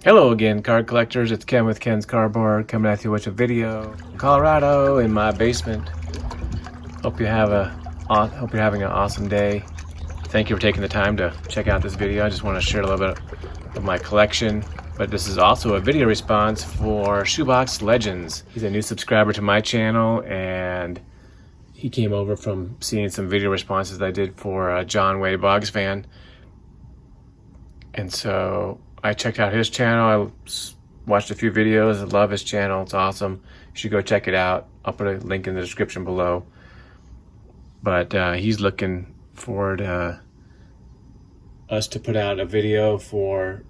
Hello again, card collectors. It's Ken with Ken's Cardboard coming at you with a video. Colorado in my basement. Hope you're having an awesome day. Thank you for taking the time to check out this video. I just want to share a little bit of my collection, but this is also a video response for ShoeboxLegends. He's a new subscriber to my channel, and he came over from seeing some video responses I did for John Way Boggs fan, and so I checked out his channel. I watched a few videos. I love his channel. It's awesome. You should go check it out. I'll put a link in the description below. But he's looking forward us to put out a video for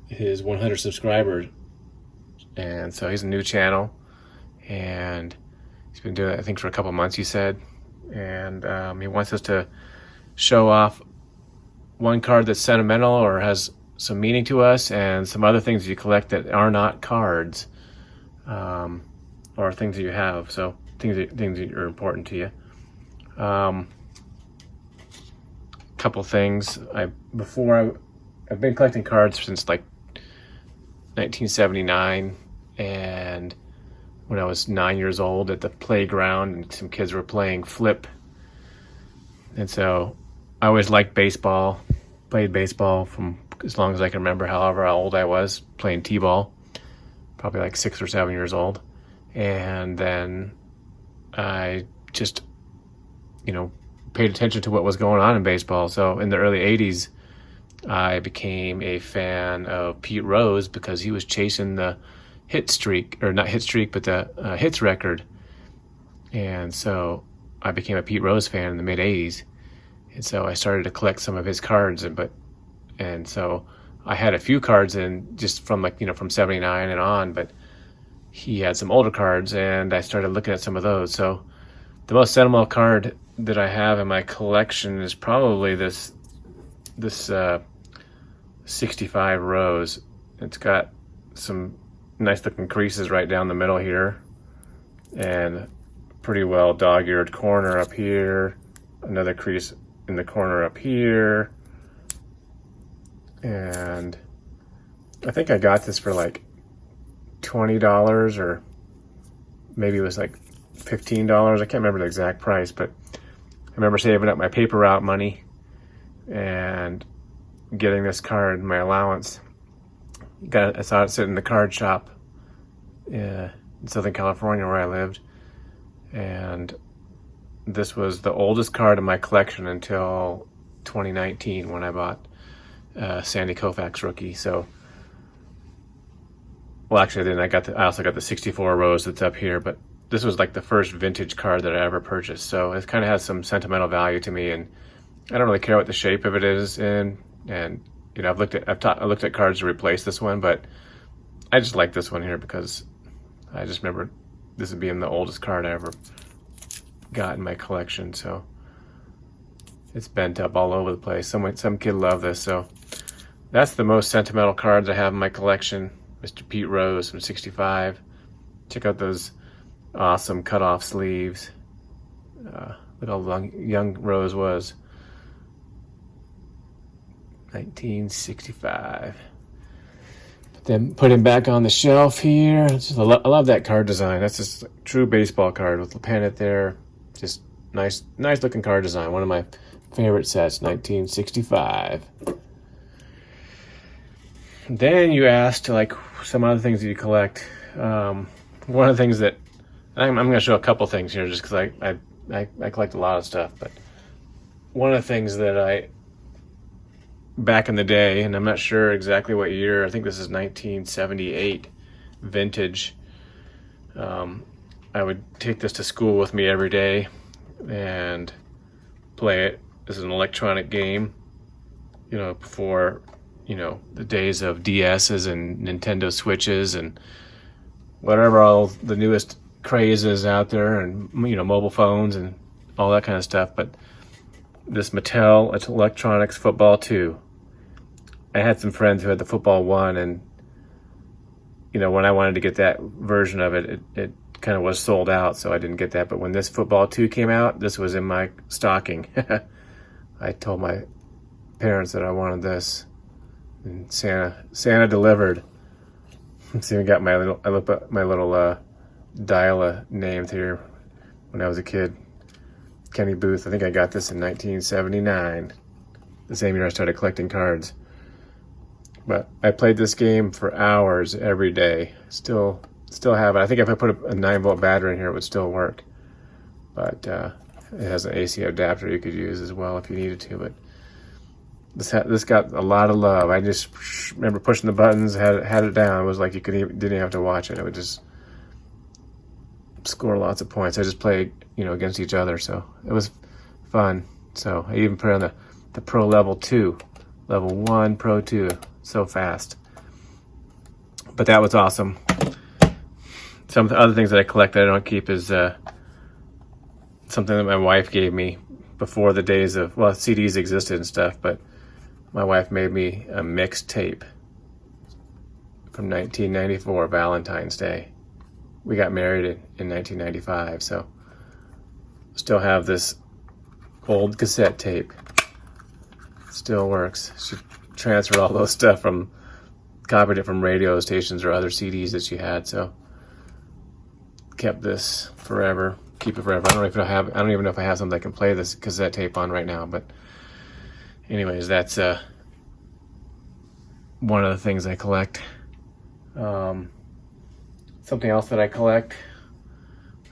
his 100 subscribers. And so he's a new channel. And he's been doing it, I think, for a couple months, he said. And he wants us to show off one card that's sentimental or has some meaning to us, and some other things you collect that are not cards, or things that you have. So things that are important to you. Couple things. I've been collecting cards since like 1979, and when I was 9 years old at the playground, and some kids were playing flip, and so I always liked baseball. Played baseball from as long as I can remember, however how old I was, playing t-ball, probably like 6 or 7 years old. And then I just, paid attention to what was going on in baseball. So in the early 80s, I became a fan of Pete Rose because he was chasing the hit streak, or not hit streak, but the hits record. And so I became a Pete Rose fan in the mid 80s. And so I started to collect some of his cards, and so I had a few cards in just from from 79 and on, but he had some older cards, and I started looking at some of those. So the most sentimental card that I have in my collection is probably this 65 Rose. It's got some nice looking creases right down the middle here, and pretty well dog-eared corner up here, another crease in the corner up here. And I think I got this for like $20, or maybe it was like $15. I can't remember the exact price, but I remember saving up my paper route money and getting this card, my allowance. I saw it sitting in the card shop in Southern California where I lived, and this was the oldest card in my collection until 2019 when I bought Sandy Koufax rookie. So, well, actually, then I also got the 64 Rose that's up here, but this was like the first vintage card that I ever purchased. So it kind of has some sentimental value to me, and I don't really care what the shape of it is in. And I've looked at cards to replace this one, but I just like this one here because I just remember this being the oldest card I ever got in my collection. So it's bent up all over the place. Some kid loved this. So that's the most sentimental cards I have in my collection. Mr. Pete Rose from 65. Check out those awesome cut-off sleeves. Look how long young Rose was. 1965. Then put him back on the shelf here. I love that card design. That's just a true baseball card with the pennant there. Just nice looking card design. One of my favorite sets, 1965. Then you asked like some other things that you collect. One of the things that I'm going to show a couple things here, just because I collect a lot of stuff. But one of the things that back in the day, and I'm not sure exactly what year, I think this is 1978 vintage. I would take this to school with me every day and play it as an electronic game, before, the days of DSs and Nintendo Switches and whatever all the newest crazes out there, and, mobile phones and all that kind of stuff. But this Mattel, it's Electronics Football 2. I had some friends who had the Football 1, and, when I wanted to get that version of it, it kind of was sold out, so I didn't get that. But when this Football 2 came out, this was in my stocking. I told my parents that I wanted this, and Santa delivered. See, I got my little, I looked up my little dial named here when I was a kid. Kenny Booth. I think I got this in 1979, the same year I started collecting cards. But I played this game for hours every day. Still have it. I think if I put a 9-volt battery in here, it would still work. But it has an AC adapter you could use as well if you needed to. But this got a lot of love. I just remember pushing the buttons, had it down. It was like you didn't even have to watch it. It would just score lots of points. I just played, against each other, so it was fun. So I even put on the Pro Level 2, Level 1, Pro 2, so fast. But that was awesome. Some of the other things that I collect that I don't keep is something that my wife gave me before the days of, CDs existed and stuff, but my wife made me a mixed tape from 1994, Valentine's Day. We got married in 1995, so still have this old cassette tape. Still works. She transferred all those stuff copied it from radio stations or other CDs that she had, so kept this forever. Keep it forever. I don't even know if I have something I can play this cassette tape on right now, but anyways, that's one of the things I collect. Something else that I collect,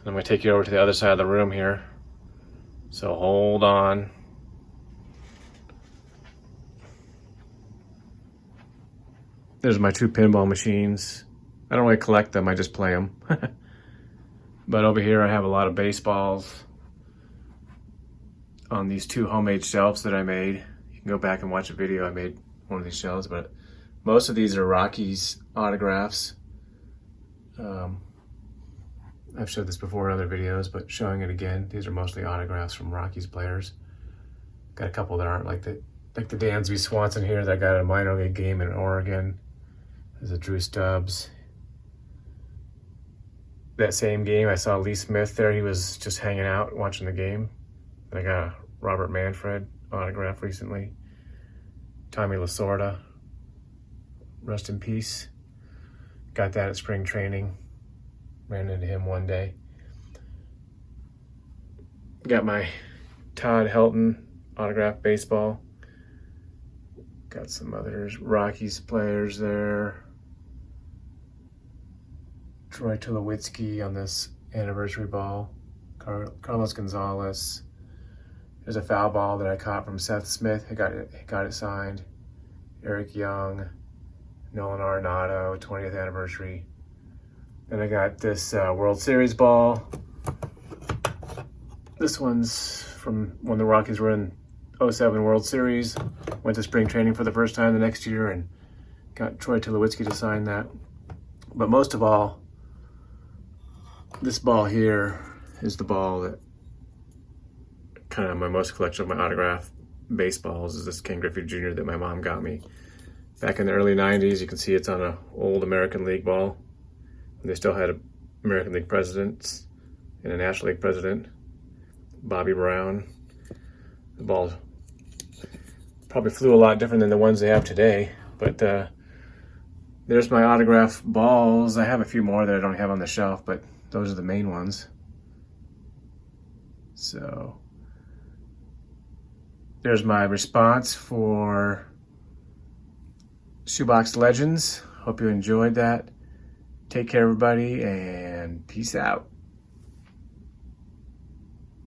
I'm going to take you over to the other side of the room here, so hold on. There's my 2 pinball machines. I don't really collect them, I just play them. But over here I have a lot of baseballs on these 2 homemade shelves that I made. You can go back and watch a video. I made one of these shelves, but most of these are Rockies autographs. I've showed this before in other videos, but showing it again, these are mostly autographs from Rockies players. Got a couple that aren't like the Dansby Swanson here that I got at a minor league game in Oregon. There's a Drew Stubbs. That same game, I saw Lee Smith there. He was just hanging out, watching the game. I got a Robert Manfred autograph recently. Tommy Lasorda, rest in peace. Got that at spring training. Ran into him one day. Got my Todd Helton autograph baseball. Got some others, Rockies players there. Troy Tulowitzki on this anniversary ball. Carlos Gonzalez. There's a foul ball that I caught from Seth Smith. I got it signed. Eric Young. Nolan Arenado, 20th anniversary. Then I got this World Series ball. This one's from when the Rockies were in 07 World Series. Went to spring training for the first time the next year and got Troy Tulowitzki to sign that. But most of all, this ball here is the ball that kind of my most collection of my autograph baseballs is this Ken Griffey Jr. that my mom got me. Back in the early 90s, you can see it's on an old American League ball. And they still had American League presidents and a National League president, Bobby Brown. The ball probably flew a lot different than the ones they have today. But there's my autograph balls. I have a few more that I don't have on the shelf, but those are the main ones. So there's my response for Shoebox Legends. Hope you enjoyed that. Take care, everybody, and peace out.